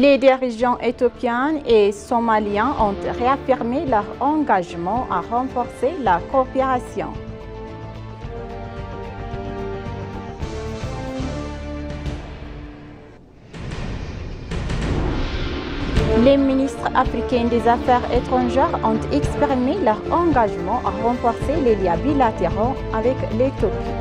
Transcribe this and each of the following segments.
Les dirigeants éthiopiens et somaliens ont réaffirmé leur engagement à renforcer la coopération. Les ministres africains des Affaires étrangères ont exprimé leur engagement à renforcer les liens bilatéraux avec l'Éthiopie.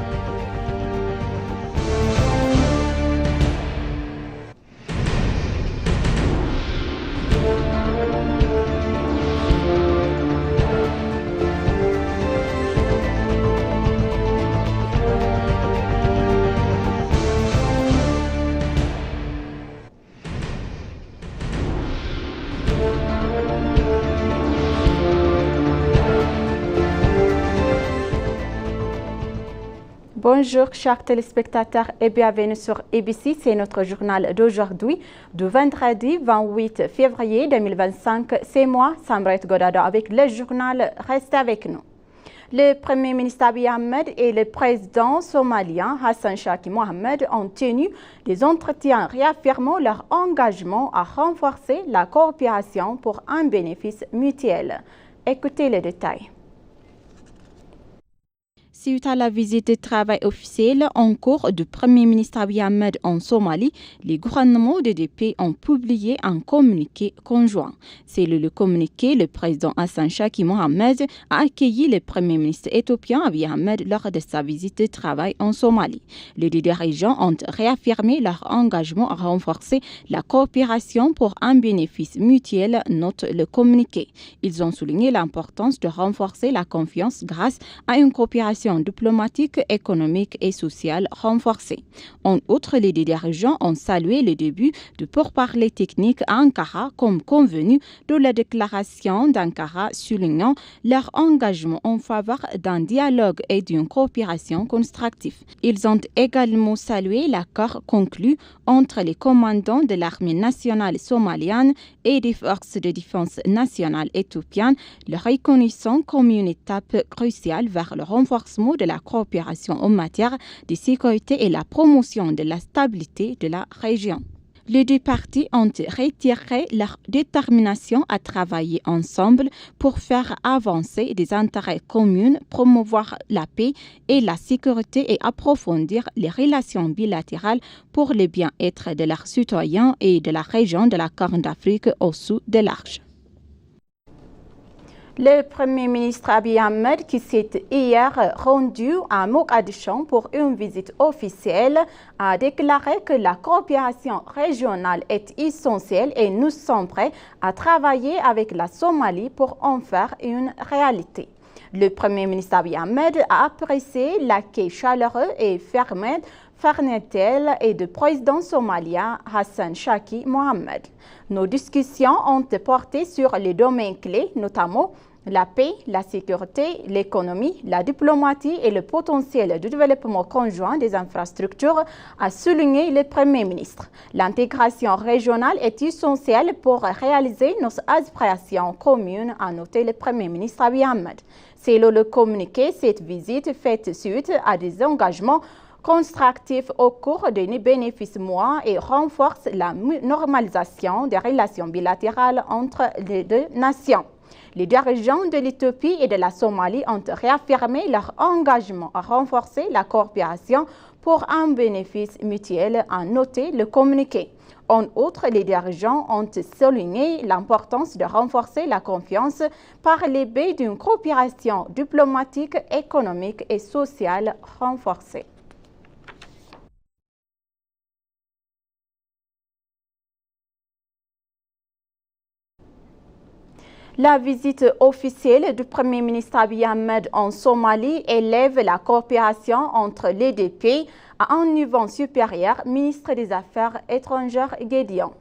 Bonjour chers téléspectateurs et bienvenue sur ABC, c'est notre journal d'aujourd'hui, du vendredi 28 février 2025. C'est moi, Samret Godado, avec le journal. Restez avec nous. Le Premier ministre Abiy Ahmed et le président somalien Hassan Shaki Mohamed ont tenu des entretiens réaffirmant leur engagement à renforcer la coopération pour un bénéfice mutuel. Écoutez les détails. Suite à la visite de travail officielle en cours du Premier ministre Abiy Ahmed en Somalie, les gouvernements des deux pays ont publié un communiqué conjoint. C'est le communiqué, le président Hassan Shaki Mohamed a accueilli le Premier ministre éthiopien Abiy Ahmed lors de sa visite de travail en Somalie. Les deux dirigeants ont réaffirmé leur engagement à renforcer la coopération pour un bénéfice mutuel, note le communiqué. Ils ont souligné l'importance de renforcer la confiance grâce à une coopération diplomatique, économique et sociale renforcée. En outre, les deux dirigeants ont salué le début de pourparlers techniques à Ankara comme convenu de la déclaration d'Ankara soulignant leur engagement en faveur d'un dialogue et d'une coopération constructive. Ils ont également salué l'accord conclu entre les commandants de l'armée nationale somalienne et des forces de défense nationales éthiopiennes, le reconnaissant comme une étape cruciale vers le renforcement de la coopération en matière de sécurité et la promotion de la stabilité de la région. Les deux parties ont retiré leur détermination à travailler ensemble pour faire avancer des intérêts communs, promouvoir la paix et la sécurité et approfondir les relations bilatérales pour le bien-être de leurs citoyens et de la région de la Corne d'Afrique au sud de l'Arche. Le Premier ministre Abiy Ahmed, qui s'est hier rendu à Mogadiscio pour une visite officielle, a déclaré que la coopération régionale est essentielle et nous sommes prêts à travailler avec la Somalie pour en faire une réalité. Le Premier ministre Abiy Ahmed a apprécié l'accueil chaleureux et fraternel et du président somalien Hassan Shaki Mohamed. Nos discussions ont porté sur les domaines clés, notamment la paix, la sécurité, l'économie, la diplomatie et le potentiel de développement conjoint des infrastructures, a souligné le Premier ministre. L'intégration régionale est essentielle pour réaliser nos aspirations communes, a noté le Premier ministre Abiy Ahmed. Selon le communiqué, cette visite fait suite à des engagements constructif au cours des bénéfices mois et renforce la normalisation des relations bilatérales entre les deux nations. Les dirigeants de l'Éthiopie et de la Somalie ont réaffirmé leur engagement à renforcer la coopération pour un bénéfice mutuel, a noté le communiqué. En outre, les dirigeants ont souligné l'importance de renforcer la confiance par le biais d'une coopération diplomatique, économique et sociale renforcée. La visite officielle du Premier ministre Abiy Ahmed en Somalie élève la coopération entre les deux pays à un niveau supérieur, ministre des Affaires étrangères Gédéon.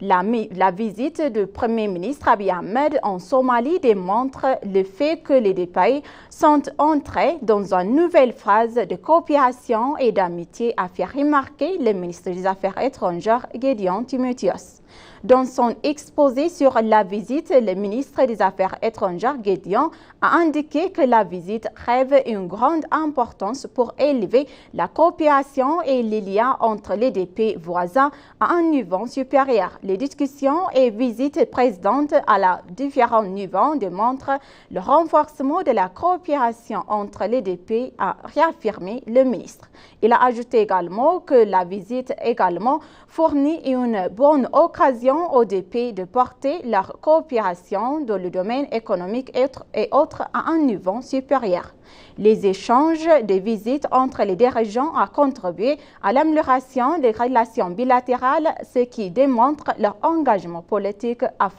La visite du Premier ministre Abiy Ahmed en Somalie démontre le fait que les deux pays sont entrés dans une nouvelle phase de coopération et d'amitié, a fait remarquer le ministre des Affaires étrangères Gédéon Timotheus. Dans son exposé sur la visite, le ministre des Affaires étrangères Gédéon a indiqué que la visite revêt une grande importance pour élever la coopération et les liens entre les deux pays voisins à un niveau supérieur. Les discussions et visites précédentes à la différents niveaux démontrent le renforcement de la coopération entre les deux pays, a réaffirmé le ministre. Il a ajouté également que la visite également fournit une bonne occasion aux deux pays de porter leur coopération dans le domaine économique et autres à un niveau supérieur. Les échanges des visites entre les deux régions ont contribué à l'amélioration des relations bilatérales, ce qui démontre leur engagement politique à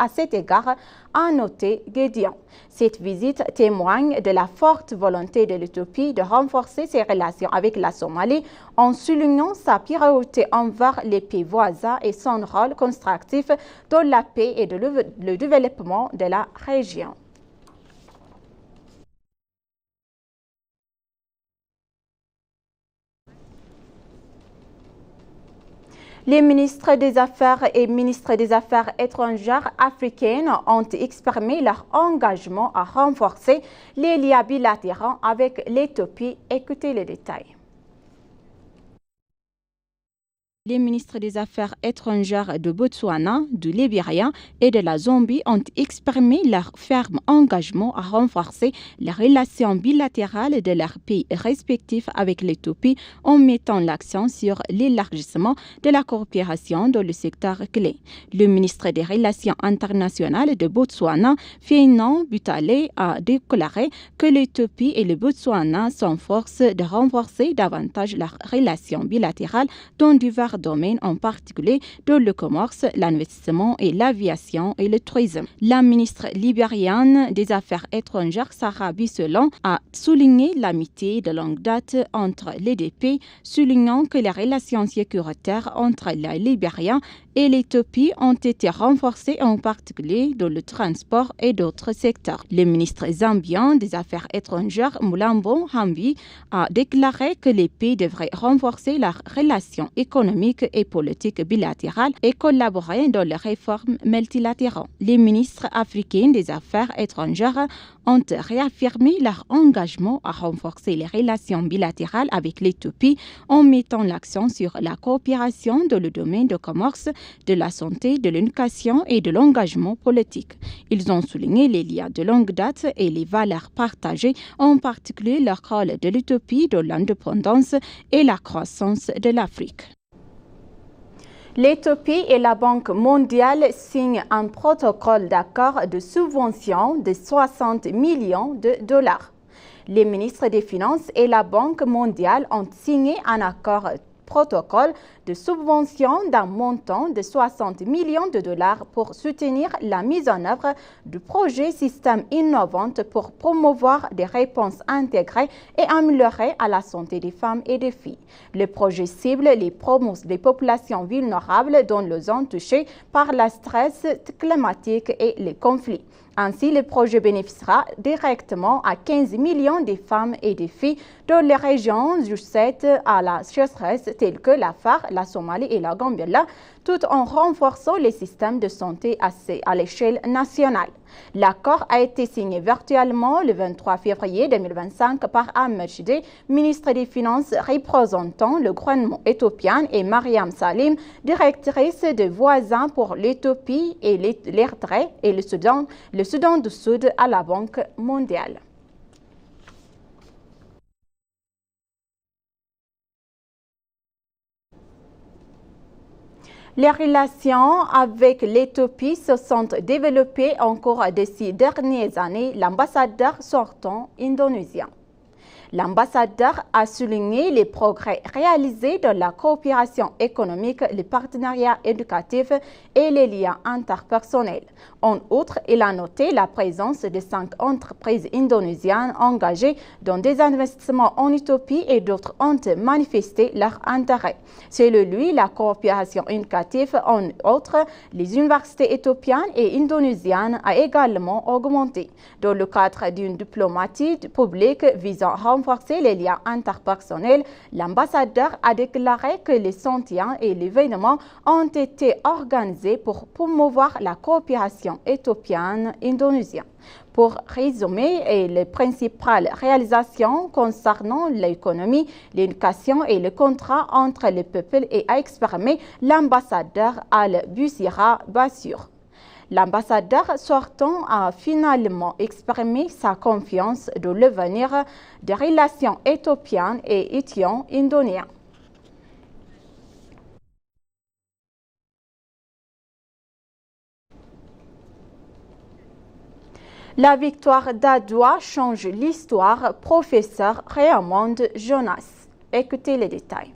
cet égard, a noté Gédéon. Cette visite témoigne de la forte volonté de l'Éthiopie de renforcer ses relations avec la Somalie en soulignant sa priorité envers les pays voisins et son rôle constructif dans la paix et le développement de la région. Les ministres des Affaires et ministres des Affaires étrangères africaines ont exprimé leur engagement à renforcer les liens bilatéraux avec l'Éthiopie. Écoutez les détails. Les ministres des Affaires étrangères de Botswana, du Libéria et de la Zambie ont exprimé leur ferme engagement à renforcer les relations bilatérales de leurs pays respectifs avec l'Éthiopie en mettant l'accent sur l'élargissement de la coopération dans le secteur clé. Le ministre des Relations internationales de Botswana, Fiona Butale, a déclaré que l'Éthiopie et le Botswana s'efforcent de renforcer davantage leurs relations bilatérales dans divers domaines, en particulier dans le commerce, l'investissement et l'aviation et le tourisme. La ministre libérienne des Affaires étrangères, Sarah Bisselon, a souligné l'amitié de longue date entre les deux pays, soulignant que les relations sécuritaires entre le Libéria et l'Éthiopie ont été renforcées, en particulier dans le transport et d'autres secteurs. Le ministre zambien des Affaires étrangères, Mulambo Hambi, a déclaré que les pays devraient renforcer leurs relations économiques et politiques bilatérales et collaborer dans les réformes multilatérales. Les ministres africains des Affaires étrangères ont réaffirmé leur engagement à renforcer les relations bilatérales avec l'Éthiopie en mettant l'accent sur la coopération dans le domaine du commerce, de la santé, de l'éducation et de l'engagement politique. Ils ont souligné les liens de longue date et les valeurs partagées, en particulier le rôle de l'Éthiopie dans l'indépendance et la croissance de l'Afrique. L'Éthiopie et la Banque mondiale signent un protocole d'accord de subvention de 60 millions de dollars. Les ministres des Finances et la Banque mondiale ont signé un accord protocole de subvention d'un montant de 60 millions de dollars pour soutenir la mise en œuvre du projet Système innovant pour promouvoir des réponses intégrées et améliorer à la santé des femmes et des filles. Le projet cible les populations vulnérables dans les zones touchées par le stress climatique et les conflits. Ainsi, le projet bénéficiera directement à 15 millions de femmes et de filles dans les régions sujettes à la sécheresse telles que l'Afar, la Somalie et la Gambie, tout en renforçant les systèmes de santé à l'échelle nationale. L'accord a été signé virtuellement le 23 février 2025 par Ahmed Shide, ministre des Finances représentant le gouvernement éthiopien, et Mariam Salim, directrice de voisins pour l'Éthiopie et l'Érythrée et le Soudan du Sud à la Banque mondiale. Les relations avec l'Éthiopie se sont développées au cours de ces dernières années, l'ambassadeur sortant indonésien. L'ambassadeur a souligné les progrès réalisés dans la coopération économique, les partenariats éducatifs et les liens interpersonnels. En outre, il a noté la présence de 5 entreprises indonésiennes engagées dans des investissements en Éthiopie et d'autres ont manifesté leur intérêt. Selon lui, la coopération éducative, en outre, les universités éthiopiennes et indonésiennes a également augmenté. Dans le cadre d'une diplomatie publique visant à renforcer les liens interpersonnels, l'ambassadeur a déclaré que les sentiments et l'événement ont été organisés pour promouvoir la coopération éthiopienne-indonésienne. Pour résumer, les principales réalisations concernant l'économie, l'éducation et le contrat entre les peuples et a exprimé l'ambassadeur Al-Bushra Bassir. L'ambassadeur sortant a finalement exprimé sa confiance dans l'avenir des relations éthiopiennes et éthio-indonesiennes. La victoire d'Adwa change l'histoire, professeur Raymond Jonas. Écoutez les détails.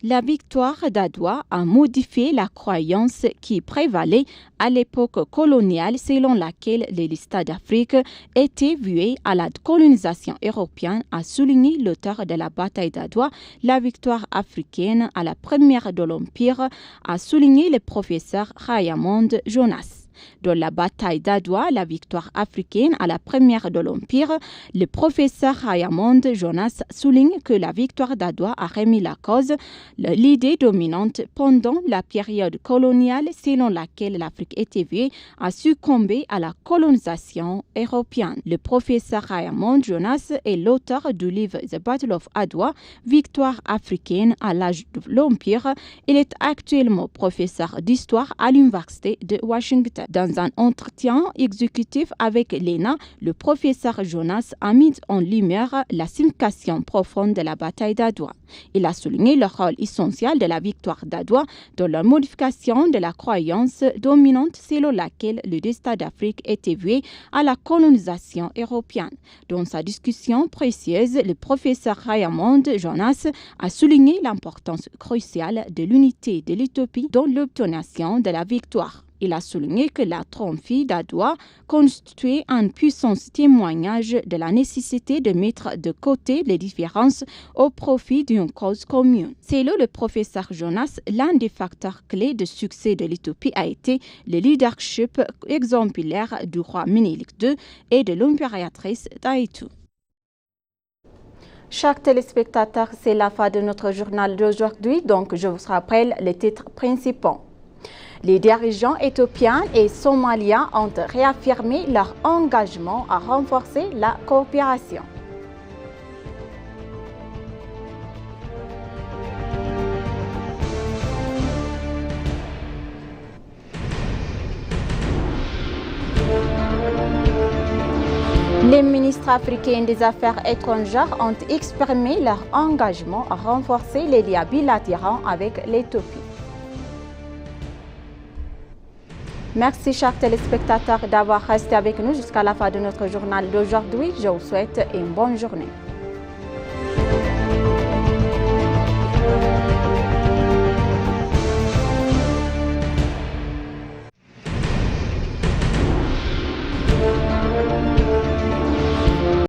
La victoire d'Adwa a modifié la croyance qui prévalait à l'époque coloniale selon laquelle les listes d'Afrique étaient vouées à la colonisation européenne, a souligné l'auteur de la bataille d'Adwa. La victoire africaine à la première de l'Empire, a souligné le professeur Raymond Jonas. Dans la bataille d'Adwa, la victoire africaine à la première de l'Empire, le professeur Raymond Jonas souligne que la victoire d'Adwa a remis la cause, l'idée dominante pendant la période coloniale selon laquelle l'Afrique était vouée à succomber à la colonisation européenne. Le professeur Raymond Jonas est l'auteur du livre The Battle of Adwa, victoire africaine à l'âge de l'Empire. Il est actuellement professeur d'histoire à l'Université de Washington. Dans un entretien exécutif avec l'ENA, le professeur Jonas a mis en lumière la signification profonde de la bataille d'Adwa. Il a souligné le rôle essentiel de la victoire d'Adwa dans la modification de la croyance dominante selon laquelle le destin d'Afrique était voué à la colonisation européenne. Dans sa discussion précieuse, le professeur Raymond Jonas a souligné l'importance cruciale de l'unité de l'Éthiopie dans l'obtention de la victoire. Il a souligné que la triomphe d'Adwa constituait un puissant témoignage de la nécessité de mettre de côté les différences au profit d'une cause commune. Selon le professeur Jonas, l'un des facteurs clés de succès de l'Éthiopie a été le leadership exemplaire du roi Ménélik II et de l'impératrice Taïtou. Chers téléspectateurs, c'est la fin de notre journal d'aujourd'hui, donc je vous rappelle les titres principaux. Les dirigeants éthiopiens et somaliens ont réaffirmé leur engagement à renforcer la coopération. Les ministres africains des Affaires étrangères ont exprimé leur engagement à renforcer les liens bilatéraux avec l'Éthiopie. Merci, chers téléspectateurs, d'avoir resté avec nous jusqu'à la fin de notre journal d'aujourd'hui. Je vous souhaite une bonne journée.